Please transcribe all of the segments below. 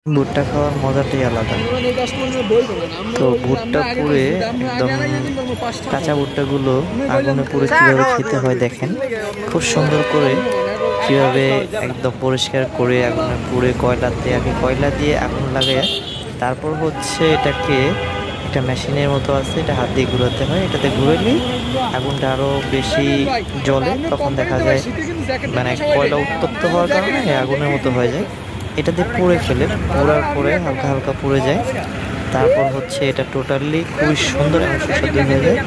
ভুট্টা খাওয়ার মজাটাই আলাদা। তো ভুট্টা পুড়ে একদম কাঁচা ভুট্টাগুলো আগুনে পুড়ে কীভাবে খেতে হয় দেখেন, খুব সুন্দর করে কীভাবে একদম পরিষ্কার করে আগুনে পুড়ে কয়লাতে আগে কয়লা দিয়ে আগুন লাগায়, তারপর হচ্ছে এটাকে একটা মেশিনের মতো আছে, এটা হাত দিয়ে ঘুরাতে হয়। এটাতে ঘুরালেই আগুনটা আরও বেশি জ্বলে, তখন দেখা যায় মানে কয়লা উত্তপ্ত হওয়ার কারণে আগুনের মতো হয়ে যায়। এটাতে পুড়ে ফেলে, পোড়ার পরে হালকা হালকা পুড়ে যায়, তারপর হচ্ছে এটা টোটালি খুবই সুন্দর এবং সুস্বাদু হয়ে যায়।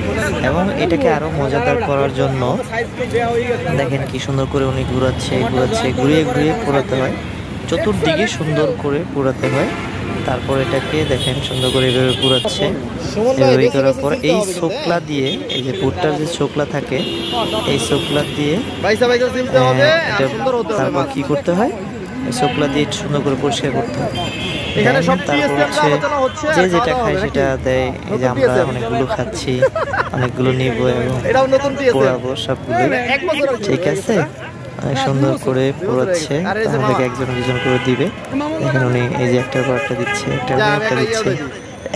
এবং এটাকে আরও মজাদার করার জন্য দেখেন কি সুন্দর করে উনি ঘুরিয়ে ঘুরিয়ে পোড়াতে হয়, চতুর্দিকে সুন্দর করে পোড়াতে হয়। তারপর এটাকে দেখেন সুন্দর করে এভাবে পুরাচ্ছে। এভাবে করার পর এই শোকলা দিয়ে, এই যে ভুট্টার যে শোকলা থাকে, এই শোকলা দিয়ে তারপর কি করতে হয়, শোকলা দিয়ে সুন্দর করে পরিষ্কার করতে হয়। তারপর হচ্ছে যে যেটা খায় সেটা দেয়। এই যে আমরা অনেকগুলো খাচ্ছি, অনেকগুলো নিব এবং পোড়াবো সবগুলো। ঠিক আছে, অনেক সুন্দর করে পোড়াচ্ছে, আমাদেরকে একজন দুজন করে দিবে। দেখেন উনি এই যে একটার পর একটা দিচ্ছে, একটা দিচ্ছে।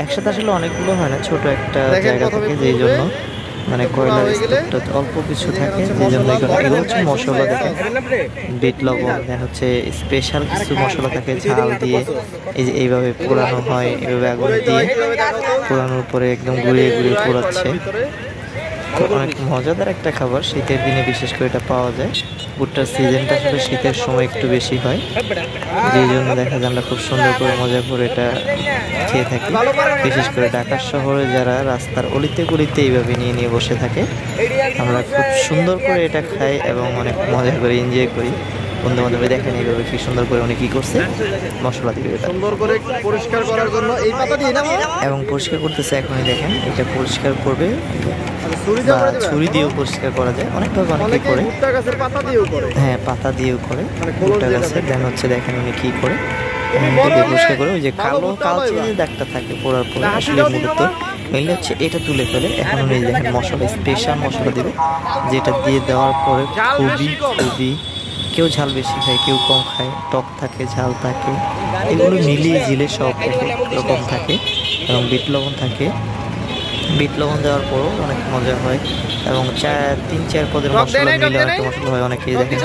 একসাথে আসলে অনেকগুলো হয় না, ছোট একটা জায়গা থাকে, যেই জন্য মানে কয়লার স্তূপটা অল্প কিছু থাকে, যেই জন্য এগুলো হচ্ছে মশলা। দেখেন বিট লবণ, দেন হচ্ছে স্পেশাল কিছু মশলা থাকে ঝাল দিয়ে। এই যে এইভাবে পোড়ানো হয়, এইভাবে আগুন দিয়ে পোড়ানোর পরে একদম ঘুরিয়ে ঘুরিয়ে পোড়াচ্ছে। তো অনেক মজাদার একটা খাবার, শীতের দিনে বিশেষ করে এটা পাওয়া যায়। ভুট্টার সিজনটা আসলে শীতের সময় একটু বেশি হয়, যেই জন্য দেখা যায় আমরা খুব সুন্দর করে মজা করে এটা খেয়ে থাকি। বিশেষ করে ঢাকা শহরে যারা রাস্তার অলিতে গলিতে এইভাবে নিয়ে নিয়ে বসে থাকে, আমরা খুব সুন্দর করে এটা খাই এবং অনেক মজা করে এনজয় করি। বন্ধু বান্ধবী দেখেন এইভাবে কি সুন্দর করে উনি কি করছে, মশলা দিয়ে সুন্দর করে পরিষ্কার করার জন্য এই পাতা দিয়ে এবং পরিষ্কার করতেছে। এখনই দেখেন এটা পরিষ্কার করবে, ছুরি দিয়েও পরিষ্কার করা যায়, অনেকভাবে অনেকে করে। হ্যাঁ, পাতা দিয়েও করে ভুট্টা গাছের। দেন হচ্ছে দেখেন উনি কি করে পরিষ্কার করে, ওই যে কালো কালচে যে দাগটা থাকে পোড়ার পরে, আসলে মূলত মেইনলি হচ্ছে এটা তুলে ফেলে। এখন উনি দেখেন মশলা, স্পেশাল মশলা দেবে, যেটা দিয়ে দেওয়ার পরে খুবই কেউ ঝাল বেশি খায়, কেউ কম খায়, টক থাকে, ঝাল থাকে, এগুলো মিলিয়ে ঝিলে সব রকম থাকে। এবং বিট লবণ থাকে, বিট লবণ দেওয়ার পরও অনেক মজা হয়। এবং 3-4 পদের মশলা মিলে একটা মশলা হয়, অনেকেই দেখেন